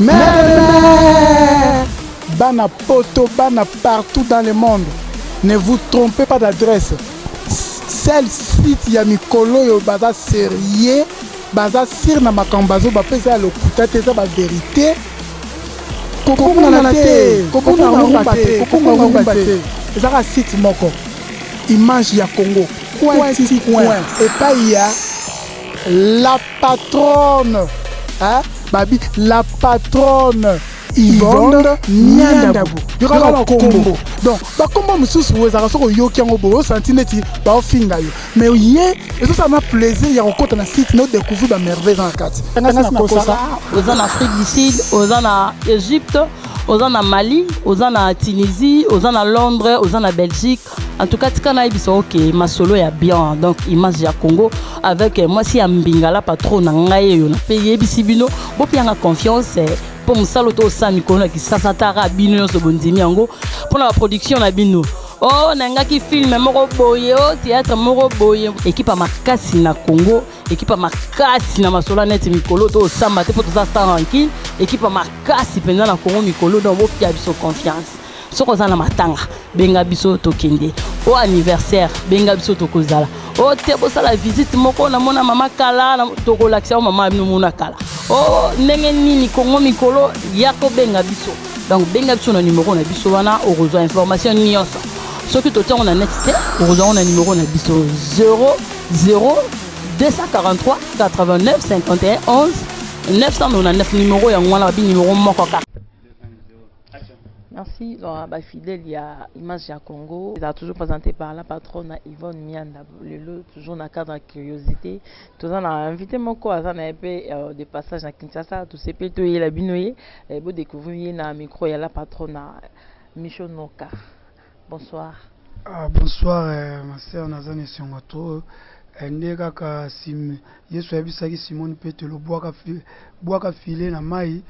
Mais Bana Poto, Bana partout dans le monde. Ne vous trompez pas d'adresse. Celle site ya mikolo yo baza sérieux, baza sir na makambazo ba pesa le kutate za ba vérité. Kokonga na te, kokonga rumba te. Ezaka site moko. Image ya Congo. Point. Et pas il y a la patronne. Hein? Babi, la patronne. Yvonne Nyandabu. Il y aura le combo. Donc, bah, comment monsieur souhaite ça ressort au yoki en obo, santineti, bah au finga yo. Mais hier, et ça m'a plaisir, il y a encore un site, nous découvrir la merveille dans la carte. Aux en Afrique du Sud, aux en Égypte, aux en Mali, aux en Tunisie, aux en Londres, aux en Belgique. En tout cas, quand ils sont ok, ma solo est bien. Donc, image ya Congo avec moi si Ambingala patron nangaye on a payé bisibino. Bon, puis en confiance. Pour me saluer au sein Nicolas qui s'attara bino so bondimi ango pour la production na bino oh nanga ki film moko boye oh théâtre moko boye équipe à makasi na Congo équipe à makasi na masola net mikolo to samba te pour tout ça tranquille équipe à makasi pendant na Congo mikolo donc bo pia biso confiance soko za na matanga benga biso to kende au anniversaire benga biso to kozala oh te bo sala visite moko na mona mama kala na to ko l'action mama no mona kala oh ndenge nini Congo mikolo yako benga biso donc benga biso na numéro na biso wana au rejoindre information nyonso soki to tongo na net te au rejoindre na numéro na biso 00 243 89 51 11 999 numéro ya ngwana bi numéro moko ka. Merci. Donc, fidèle, il y a Image à Congo. Il a toujours présenté par la patronne Yvonne Mianda. Le toujours dans le cadre de curiosité. Tout ça, on a invité mon cousin à des passages à Kinshasa. Tout ces pétos, il a binoyé. Et vous découvrez dans le micro, il y a la patronne Micho Noka. Bonsoir. Bonsoir, ma sœur Nazane Siongato. Ndeka ka sim Yesu yabisaki Simone Petelo boaka filé na mai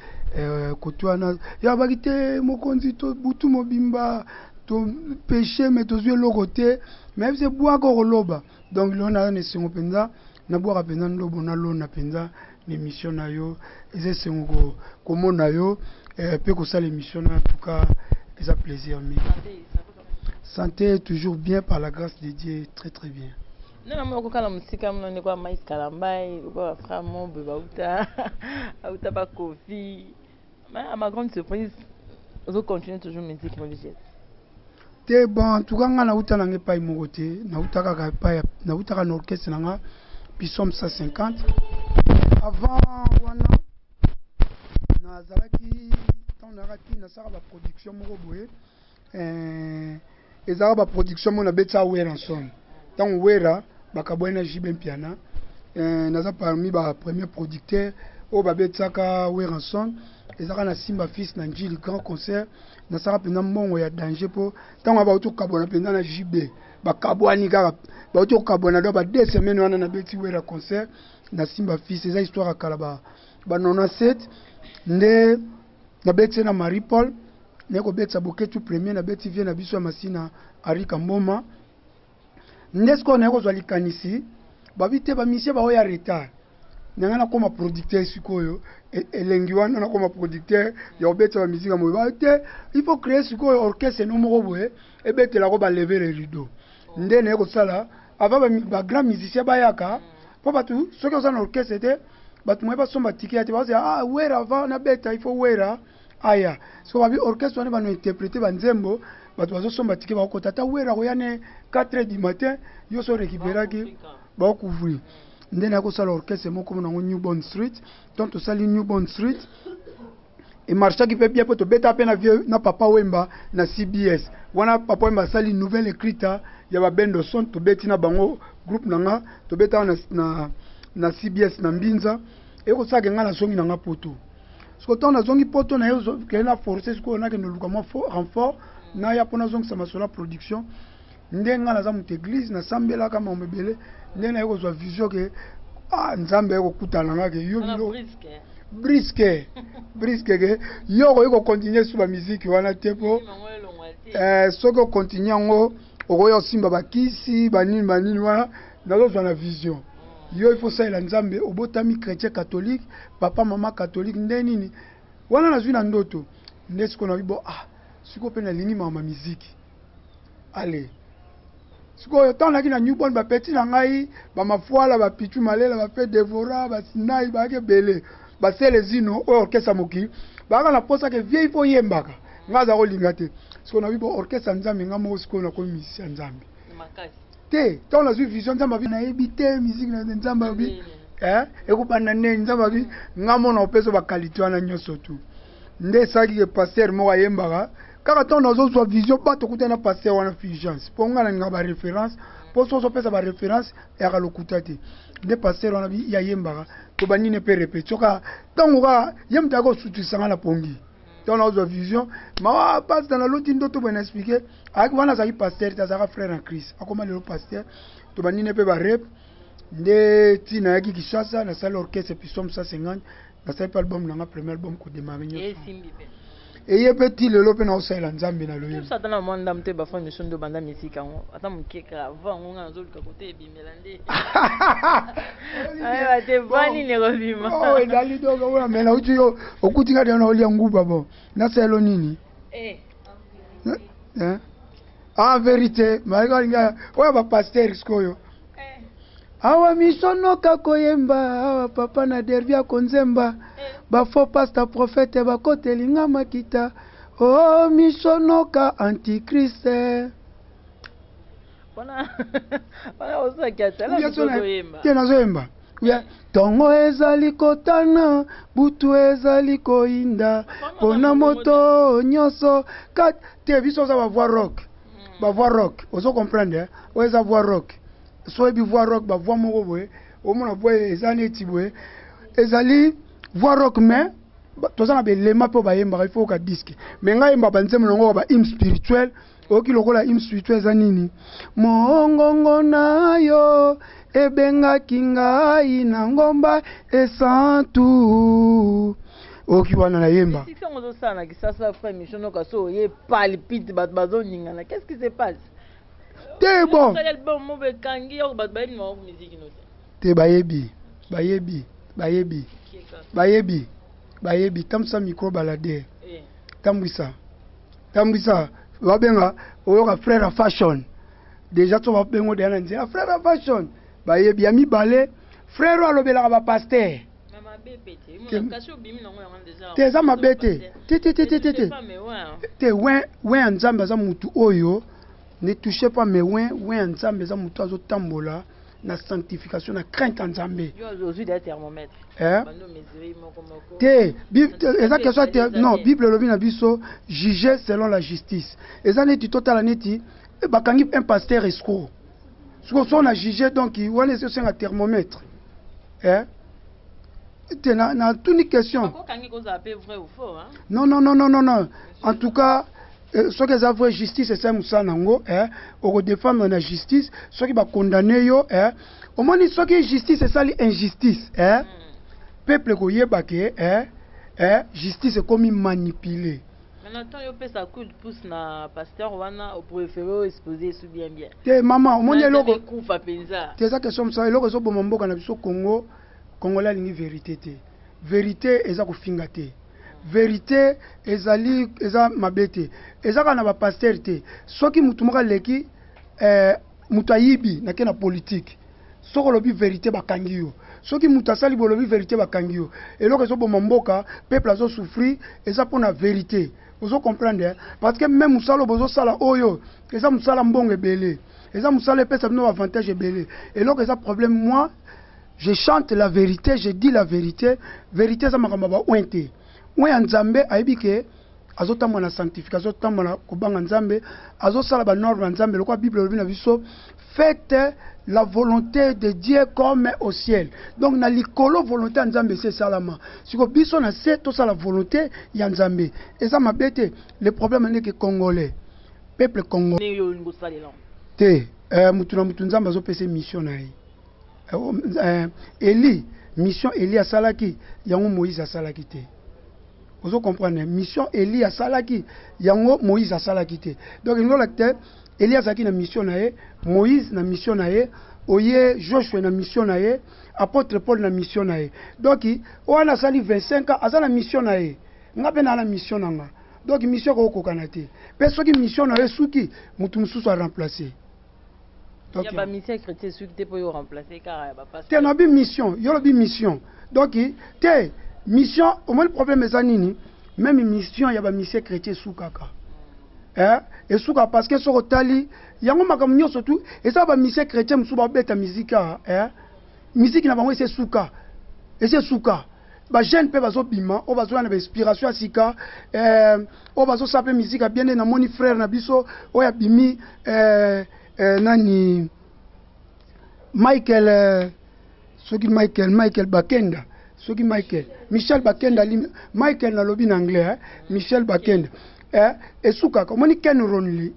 kotwana ya bakite mokonzi to butu mobimba to péché mais to zwe lokote mais c'est boaka roloba donc lona ne singo penza na boaka penza ndobo na lona penza ni mission na yo eze singo ko mona yo pe ko sala mission en tout cas c'est un plaisir mais santé toujours bien par la grâce de Dieu très très bien. Non, mais quand on musique, on est quoi, maïs calambaye, quoi, framo, bebauta, auta pas coffee. Mais à ma grande surprise, je continue toujours musique religieuse. T'es bon, en tout cas, on a outa n'angé pas immorté, na outa ka pas, na outa ka orchestre n'anga, puis somme 150. Avant, wana, na zalaki, tant naraki, na sara ba production moko boye, et zara ba production mon a beta wera ensemble. Tant wera bakabwana jibe piana naza parmi ba premier producteur o babetsaka weranson ezaka na Simba Fils na njili grand concert na saka pena mbongo ya danger po tant ba utu kabona pena na jibe bakabwani kaka ba utu kabona do ba 2 semaines wana na beti wera concert na Simba Fils eza histoire kala ba 97 nde na beti na Marie Paul neko betsa boketu premier na beti vie na biso ya masina Arika Mboma. Nesko na yako zwali kanisi babite ba misie ba oya retard nangana koma producteur sikoyo elengi wana na koma producteur ya obeta ba musique mo ba te il faut créer sikoyo orchestre no moko boye ebete la ko ba lever le rideau nde na yako sala avant ba grand musicien ba yaka po batu soki oza na orchestre te batu mo ba somba ticket te ba ah wera avant na beta il faut wera aya so ba bi orchestre wana ba no interpréter ba nzembo batu bazo somba ticket ba ko tata wera ko yane 4h du matin yo so récupérer ki ba couvrir ndena ko sala orchestre moko na Newborn Street donc to sali Newborn Street et marcha qui fait bien pour to beta pe na vieux na papa Wemba na CBS wana papa Wemba sali nouvelle écrite ya ba bendo son to beti na bango groupe nanga to beta na CBS na Mbinza et ko saka ngana songi nanga poto so to na zongi poto na yo ke na forcer ko na ke no luka mo renfort na ya pona zongi sama sur la production ndenga na za mu église na sambela kama omebele ndena yako zwa vision ke nzambe yako kutana ngake yo bilo brisque ke yo ko continuer sur la musique wana tempo soko continuer ngo okoyo simba bakisi banini wana nazo zwa na vision yo il faut ça la nzambe obotami chrétien catholique papa maman catholique ndenini wana nazwi na ndoto nde sikoyo nabi bo sikoyo mpe nalingi mama miziki ale sikoyo ntango naki na newborn bapeti na ngai bamafuala bapichu malela bape devora basinai baaki ebele basele zino oyo orkestre moki baka na posaka vie ifo yembaka ngai aza kolinga te sikoyo nabi bo orkestre nzambe ngai moko sikoyo nakomi misisi ya nzambe te ntango nazwi vision nzambe abi nayebi te misiki na nzambe abi ekobanda nde nzambe abi ngai mona opesa bakalite wana nyonso tu nde esalaki ke paster moko ayembaka kaka ntango nazozwa vision bato okuta na paster wana fulgence mpo ngai nalinga baréférence mpo soso opesa baréférence eyaka lokuta te nde paster wana yayembaka to banini mpe répétition kaka ntango kaka ye moto ayaka osutisa ngai na pongi ntango nazozwa vision mawa paster naloti ndoto boye na explike ayaki wana azalaki paster te azalaka frère en christ akoma lelo paster to banini mpe barep nde ntina ayaki kishasa nasali orchestre pisom 150 nasali mpe album nanga premier album kodemare nyonso eye mpe ti lelo mpe naosalela nzambe na loyebi atana mwa ndamu te bafra mission ndo banda misika yango ata mokeka avant ngo nga nazoluka kote ebimela nde ayeba te vani ne kobima ezali donc oyo amela uti yo okuti nga tena olia nguba bo nasalelo nini vérité malikalinga oyo bapaster sikoyo awa mishonoka koyemba awa papa na dervi akonzemba bafo pasta profete bakotelinga makita mishonoka antikriste te nazoyemba tongo ezali kotana butu ezali koyinda mpona moto nyonso te biso oza bavoi rock ozo comprendre oyo eza voi rock so ebi voi rock bavoi moko boye omona voi eza neti boye ezali voi rock mais toza na belema mpe bayembaka il faut ka disque mais ngai yemba banzembo nango ba hymne spirituel oyoki lokola hymne spirituel eza nini mongongo na yo ebengaki ngai na ngomba esantu oyoki wana na yemba te bon te bayebi tambwisa micro balade tambwisa babenga oyoka frère à fashion déjà to babengo deya na nzela frère à fashion bayebi ya mibale frère alobelaka bapaster te eza mabe te te wen ya nzambe aza mutu oyo ne touchez pas mes win ya nzambe eza mutu azotambola na sanctification na crainte ya nzambe te eza question non bible elobi na biso juger selon la justice eza neti totala neti bakangi un pasteur escroc siko so na juger donc wana esi osenga thermomètre te na tuni question non en tout cas soki eza vrai justice eza mosala nango okodefendre na justice soki bakondane yo omoni soki justice esali injustice peuple koyeba ke justice ekomi manipule te mama omoni eloko te eza question mosala eloko ezoboma mboka na biso congo congolais alingi vérité te vérité eza kofinga te vérité eza mabe te eza kaka na bapaster te soki mutu moko aleki mutu ayibi nake na politique soki olobi vérité bakangi yo soki mutu asali bolobi vérité bakangi yo eloko ezoboma mboka peuple azosouffrir eza mpona vérité ozo comprendre parce que même mosala bozosala oyo eza mosala mbongo ebele eza mosala epesa bino avantage ebele eloko eza problème moi je chante la vérité je dis la vérité vérité eza makambo ba ointe oyo ya nzambe ayebi ke azotambola na sanctification azotambola kobanga nzambe azosala banorme ya nzambe lokola bible elobi na biso faites la volonté de Dieu comme au ciel. Donc na likolo volonté ya nzambe esi esalama siko biso na se tosala volonté ya nzambe eza mabe te le problème andeke congolais peuple congolais te mutu na mutu nzambe azopesa mission na ye Eli mission Eli asalaki yango Moïse asalaki te. Vous comprenez? Mission Eli asalaki yango Moïse asalaki te. Donc il y a Eli asalaki na mission na ye, Moïse na mission na ye, oye Joshua na mission na ye, apôtre Paul na mission na ye. Donc on a sali 25 ans azana mission na ye. nga pe na la mission nanga donc mission ko kokana te pe soki mission na esuki mutu mususu a remplacer donc il y a pas mission chrétien celui qui peut remplacer car il y a pas te na bi mission yo bi mission donc te mission au moins le problème est nini même mission il y a ba mission chrétien soukaka et souka parce que sur otali yango makambo nyonso tout et ça ba mission chrétien musu ba beta musique musique na bango c'est souka et c'est souka ba jeune pe bazo bima o bazo na inspiration asika o bazo sape musique bien na moni frère na biso o ya bimi nani Michael soki Michael Bakenda soki Michel Bakenda Michael na lobi en anglais Michel Bakenda et souka comme ni Ken Ronli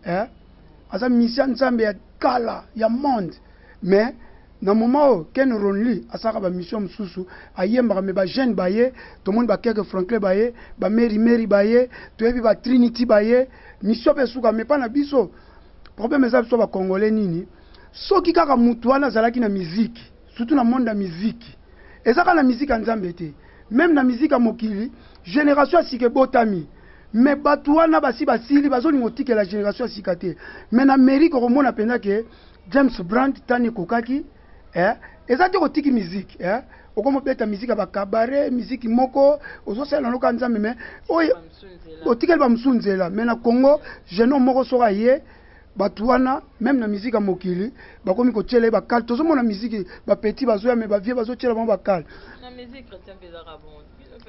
asa mission nzambe ya kala ya monde mais na moment Ken Ronli asaka ba mission mususu ayemba me ba jeune baye to monde ba keke Franklin baye ba Mary baye to ebi ba Trinity baye mission pe souka mais pas na biso problème ça biso ba congolais nini soki kaka mutu wana zalaki na musique surtout na monde de musique ezaka na musique ya nzambe te même na musique ya mokili génération asike botami mais bato wana basi basili bazolinga otike la génération asika te mais na Amérique okomona mpenza ke James Brown tani kokaki eza te kotiki musique okomobeta musique ya bakabaret musique moko ozosala loka nzambe mais oyo otikeli bamusu nzela mais na Congo jeune moko soka ye bato wana même na musique ya mokili bakomi kotiela bakale tozomona musique bapeti bazoya me bavie bazotiela bango bakale na musique chrétien pezaka bon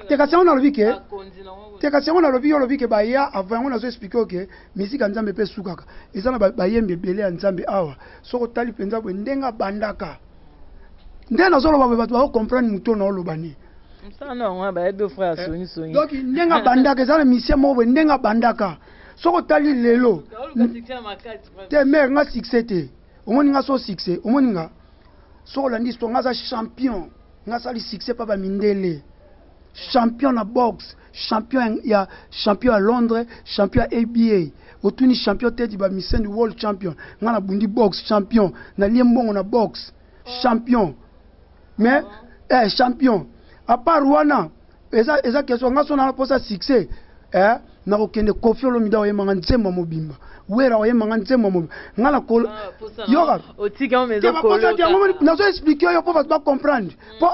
te kasi yango nalobi ke te kasi yango nalobi yo lobi ke baya avant yango nazo explique oke musique ya nzambe mpe sukaka eza na bayembi ebele ya nzambe awa soki otali mpenza boye ndenge abandaka nde nazoloba boye bato bakokomprendre moto na oloba ni donc ndenge abandaka eza na misie moko boye ndenge abandaka soki otali lelo te mere nga succès te omoni nga so succès omoni nga soki olandi histoire nga aza champion nga asali succès pa bamindele champion na boxe champion à Londres champion à ABA otuni champion tete ba Miss World champion nga na bundi boxe champion na liembongo na boxe champion mais champion à part wana eza question nga so na posa succès na okende Koffi Olomide oyemanga nzembo mobimba wera oyemanga nzembo mobimba nga na kolo yoka otika mezo kolo nazo expliquer yo pour ba comprendre pour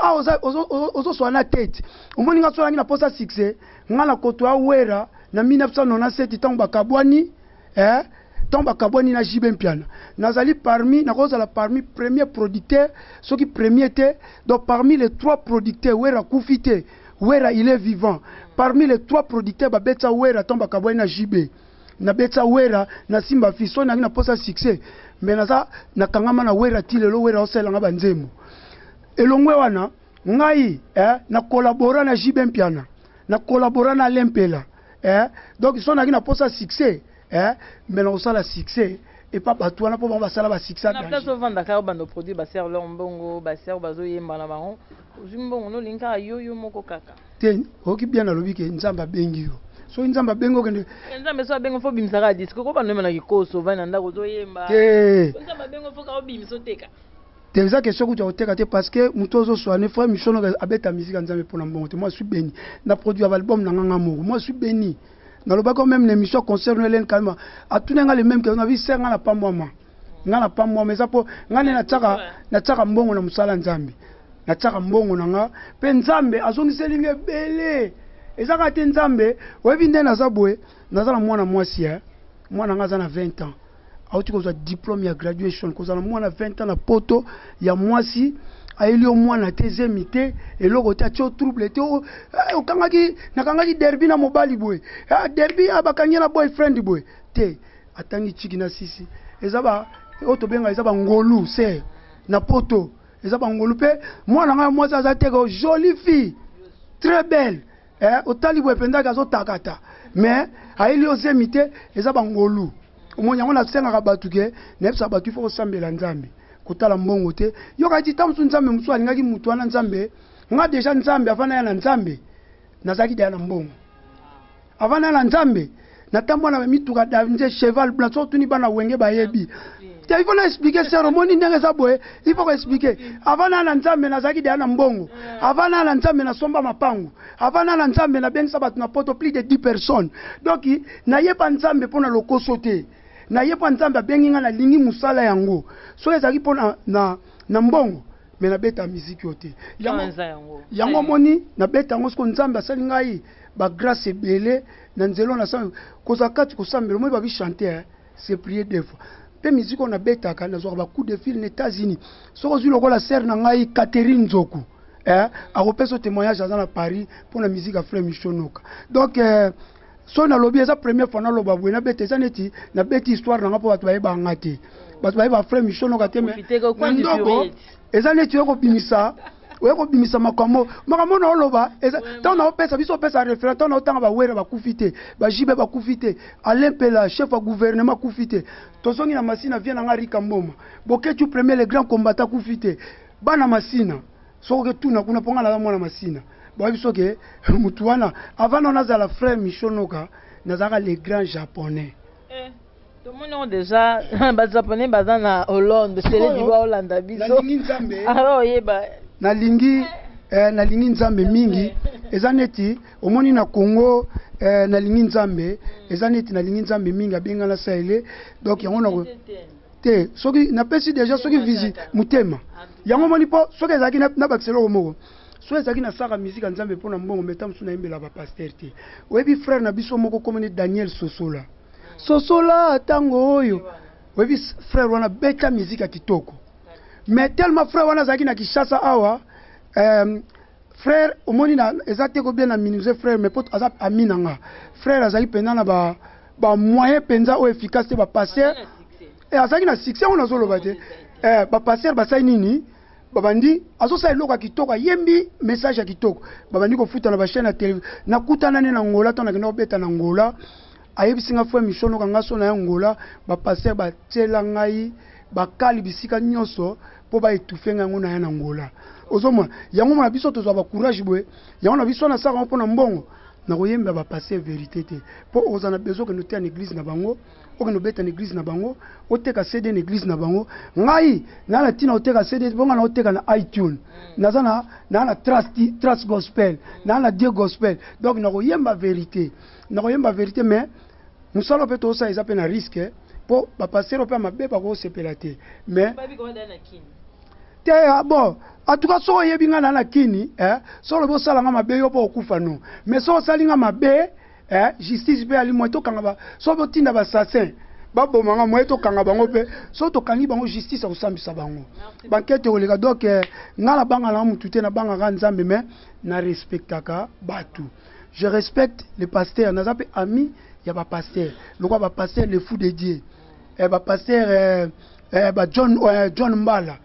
ozo so na tête omoni nga so na posa succès nga na koto ya wera na 1997 tango bakabwani tango bakabwani na Jibe Mpiana nazali parmi premier producteur soki premier te donc parmi les 3 producteurs wera kufite wera il est vivant parmi les 3 producteurs babetsa wera tomba kabwani na JB na betsa wera na Simba Fiso na posa succès mais naza na kangama na wera tilelo wera osela nga banzemo elongwe wana ngai na collabora na JB Mpiana na collabora na Lempela donc ils sont na posa succès mais na osala succès et pas bato wana po ba sala ba succès na place vendre ka ba no produit ba ser lombongo ba ser bazo yemba na bango uzimbongo no linka yoyo moko kaka te oki bien na lobi ke nzamba bengi yo so nzamba bengo kende nzamba so bengo fo bimsaka disco ko ba no na kikoso va na ndako zo yemba nzamba bengo fo ka obimso teka te za question ku oteka te parce que mutozo so ne frère mishono abeta musique nzambe pona mbongo te moi je suis béni na produit album na nganga moko moi je suis béni na loba quand même l'émission concerne Hélène Kalma a tout nga les mêmes que on a vu ça nga na pas moi nga na pas moi mais ça po nga na tsaka mbongo na musala nzambe na tsaka mbongo na nga pe nzambe azongiselinge bele ezaka te nzambe webi nde na zabwe nazala mwana mwasi mwana nga za na 20 ans auti ko za diplôme ya graduation ko za na mwana 20 ans na poto ya mwasi aeli o mwana te zemite eloko te atio trouble te okangaki nakangaki derby na mobali boy derby abakanyela boyfriend boy te atangi chiki na sisi ezaba otobenga ezaba ngolu se na poto ezaba ngolu pe mwana nga mwasi azateka jolie fille très belle otali boy pendaka zo takata mais aeli o zemite ezaba ngolu omonya ngona senga batu ke nepsa batu fo sambela nzambe kotala mbongo te yoka ti tamsu nzambe musu alingaki mutu wana nzambe nga deja nzambe afana ya na nzambe nazaki de na mbongo afana ya na nzambe na tambo na mituka da nze cheval blanc so tuni bana wenge bayebi il faut expliquer cérémonie ndenge za boye il faut expliquer avant na nzambe nazaki de na mbongo avant na nzambe na somba mapango avant na nzambe na bengisa bato na poto plus de 10 personnes donc na yeba nzambe pona lokoso te na yeba nzambe abengi nga na lingi musala yango so ezaki pona na mbongo mais na beta musique yote yango moni na beta yango sko nzambe asali ngai ba grâce ebele na nzelo na sa kozakati kosambela moi ba bi chanter c'est prier des fois pe musique on a beta kana zo ba coup de fil aux États-Unis soko zu lokola sœur na ngai Catherine Nzoku a repéré témoignage dans Paris pour la musique à frère Michonoka donc so na lobby eza première fois na loba bwe na beta zaneti na beta histoire na po bato ba ngati bato ba frère Michonoka te mais eza neti yoko bimisa oyeko bimisa makambo na oloba tant na opesa biso opesa référent tant na otanga ba wera ba kufite ba jibe ba kufite alempela chef au gouvernement kufite tozongi na masina vient na rika mboma boketu premier le grand combattant kufite bana masina soke tuna kuna ponga na mwana masina ba biso ke mutu wana avant on a la frère Michonoka nazaka les grands japonais tout le monde déjà ba japonais baza na Hollande c'est les diwa Hollande biso alors yeba nalingi nzambe mingi eza neti omoni na Congo nalingi nzambe eza neti nalingi nzambe mingi abenga na saile donc yango na te soki na pesi déjà soki visite mutema yango moni po soki ezaki na bakiselo moko so ezaki na saka musique nzambe pona mbongo meta musu na imbela ba pasteur te oyebi frère na biso moko komone Daniel Sosola tango oyo oyebi frère wana beta musique ya kitoko mais tellement frère wana zaki na Kishasa awa frère omoni na ezate ko bien na minuse frère mais pot azap aminanga frère azali pena na ba moyen penza o efficace ba passer et azaki na succès on azolo bate ba passer ba sai nini babandi azo sai loka kitoko yembi message ya kitoko babandi ko futa na ba chaîne na télé na kutana ne na ngola to na kino beta na ngola ayebisinga frère Michonoka ngaso na ngola ba passer ba tela ngai bakali bisika nyonso po ba etufenga ngona ya na ngola ozomona yango na biso tozwa ba courage boye yango na biso na saka mpona mbongo na koyemba ba passer vérité te po ozana besoin que nous te en église na bango o que nous beta en église na bango o teka CD en église na bango ngai na la tina o teka CD bonga na o teka na iTunes nazana na trust gospel na Dieu gospel donc na koyemba vérité mais musalo pe to sa eza pe na risque po ba passer o pe mabe ba ko sepela te mais te bon en tout cas so yebi nga na kini so lo bo sala nga mabe yo po okufa no mais so sali nga mabe justice pe ali mo to kanga ba so bo tinda ba assassin ba boma nga mo to kanga bango pe so to kangi bango justice akusambisa bango bankete olega donc nga la banga na mutu te na banga ga nzambe mais na respectaka batu je respecte les pasteurs na zape ami ya ba pasteur lokwa ba pasteur le fou de Dieu ba pasteur ba John Mbala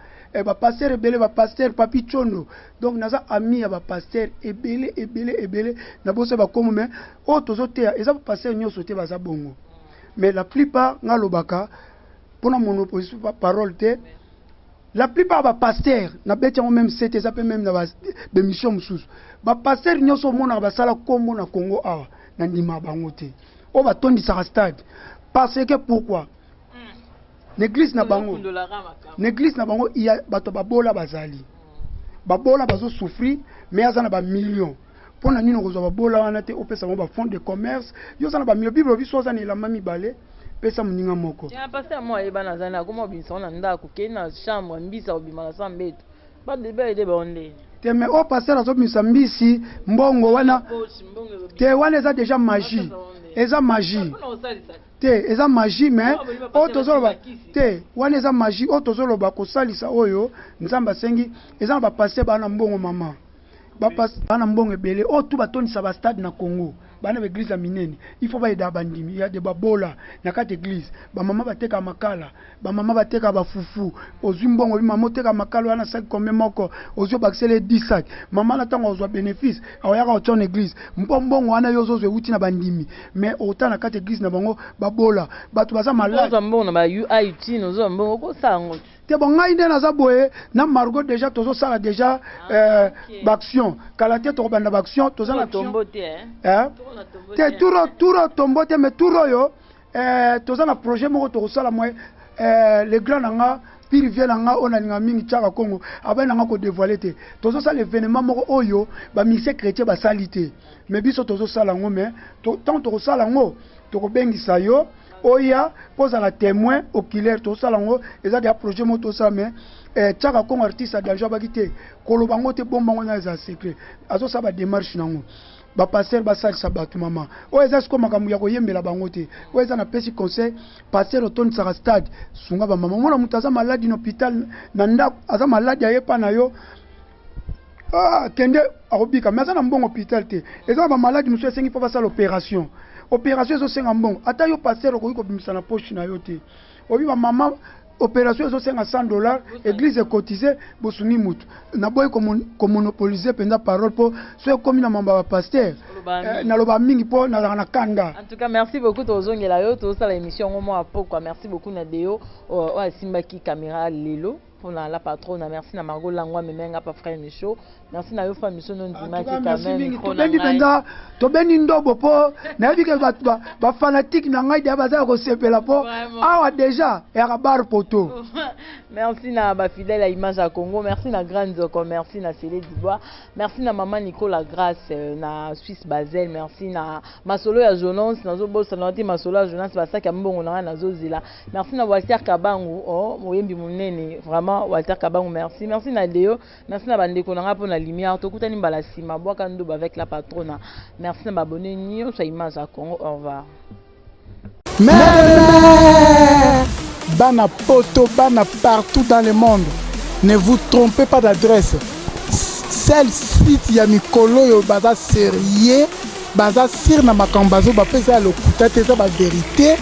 ba pasteur ebele ba pasteur Papi Chondo donc naza ami ya ba pasteur ebele na bosse ba komo mais o tozo te eza ba pasteur nyoso te baza bongo mais la plupart nga lobaka pona monopoliser parole te la plupart ba pasteur na beti ngo même c'était ça peut même na ba mission mususu ba pasteur nyoso mona ba sala kombo na Congo awa na ndima bango te o ba tondisa stade parce que pourquoi l'église na bango iya bato babola bazali babola bazo souffrir mais azana ba millions pona nino ko zo babola wana te opesa mo ba fond de commerce yo zana ba millions bible biso zana la mami balé pesa muninga moko ya pasteur moi e bana zana ko mo binso na ndako ke na chambre mbisa obimala sambeto ba de bonde te mais o pasteur azo bimisa mbisi mbongo wana te wana eza déjà magie eza magie te eza magie mais o tozoloba te wana eza magie o tozoloba kosalisa oyo nzamba sengi eza ba passer bana mbongo mama ba passer bana mbongo ebele o tu batonisa ba stade na Congo bana ba église minene il faut ba ida bandimi ya de babola na kati église ba mama bateka makala ba mama bateka ba fufu ozwi mbongo bi mama teka makala wana sac comme moko ozwi bakisele 10 sac mama na tango ozwa bénéfice aoyaka otona église mbongo wana yo zozwe uti na bandimi mais autant na kati église na bango babola batu baza malade ozo mbongo na ba UIT nozo mbongo ko sango te bon ngai nde naza boye na Margot déjà tozo sala déjà baction kala te to banda baction toza na tombo te te turo tombo te mais turo yo toza na projet moko to sala moi les grands nanga puis vient nanga on a ninga mingi tchaka Congo aba nanga ko dévoiler te tozo ça l'événement moko oyo ba mise chrétien ba salité mais biso tozo sala ngo mais tant to sala ngo to ko bengisa yo oya pose la témoin oculaire to sala ngo eza des projets moto ça mais tchaka Congo artiste d'argent ba kité koloba ngo te bomba ngo na za secret azo ça ba démarche nango ba passer ba sali sabatu mama o eza siko makambu ya koyembela bango te o eza na pesi conseil passer automne sara stade sunga ba mama mona mutaza maladi no hôpital na ndako aza maladi ayepa na yo kende akobika mais aza na mbongo hôpital te eza ba maladi musu esengi po basala opération ezo senga mbongo ata yo passer okoki kobimisa na poche na yo te obi ba mama opération ezo senga $100 église cotisée bosuni mutu na boy ko monopoliser penda parole po so comme na mamba pasteur na loba mingi po na kanda. En tout cas merci beaucoup tozongela yo to sala émission au moins pourquoi merci beaucoup na Deo o asimbaki caméra lelo pour la patronne merci na Margot Langwa memenga pa frère Micho merci na yo fa Micho non ndima ki quand même to bendi penda to bendi ndobo po na yebi ke ba fanatique na ngai dia baza ko sepela po awa déjà ya bar poto. Merci na ba fidèle à Image à Congo, merci na Grande Zoko, merci na Célé Dubois, merci na maman Nicolas Grasse na Suisse Basel, merci na Masolo ya Jonas na zo bossa na Masolo ya Jonas ba saka mbongo na zo zila. Merci na Walter Kabangu moyembi munene vraiment Walter Kabangu merci na Deo, merci na bandeko na ngapo na lumière to kutani mbala sima boka ndoba avec la patronne. Merci na babone nyo sa Image à Congo, au revoir. Bana poto, bana partout dans le monde. Ne vous trompez pas d'adresse. Celle site ya mikolo yo baza sérieux, baza sir na makambazo ba pesa le kutate za ba vérité.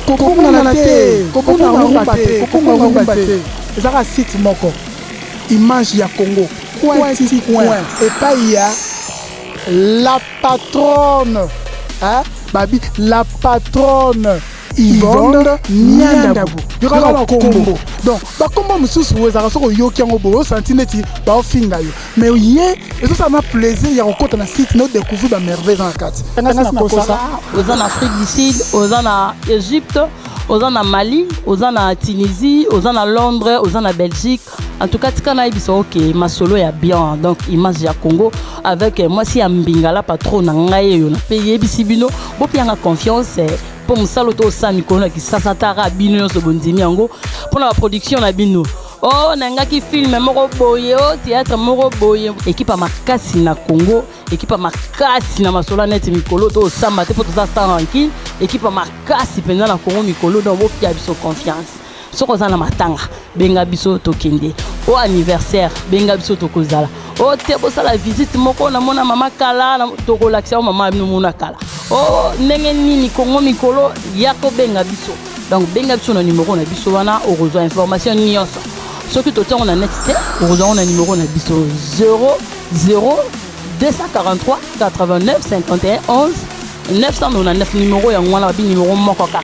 Kokona na te, kokona rumba te. Ezaka site moko. Image ya Congo. Point et pas ya la patronne. Hein? Babi la patronne. Yvonne Nyandabu yokala kombo donc ba kombo mususu wezaka soko yoki yango bo senti neti ba ofinga yo mais ye eso ça m'a plaisir ya kokota na site no découvrir ba merveille dans la carte aux en Afrique du Sud aux en Égypte aux en Mali aux en Tunisie aux en Londres aux en Belgique en tout cas tikana biso OK masolo ya bien donc Image ya Congo avec moi si ambinga la patron na ngai yo na payer bisibino bo pianga confiance pour musalo to sa mikolo ki sasa tara bino yo so bondimi yango pour la production na bino oh nanga ki film moko boye o théâtre moko boye équipe à makasi na Congo équipe à makasi na masola net mikolo to samba te pour to sa tranquille équipe à makasi pendant na Congo mikolo donc bo pia biso confiance soko za na matanga benga biso to kende au anniversaire benga biso to kozala o te bo sala visite moko na mona mama kala na to ko lakisa mama no mona kala oh ndenge nini Congo mikolo yako benga biso donc benga biso na numéro na biso wana o rejoint information nyonso soki to tongo na net te o rejoint na numéro na biso 00 243 89 51 11 999 numéro ya ngwana ba numéro moko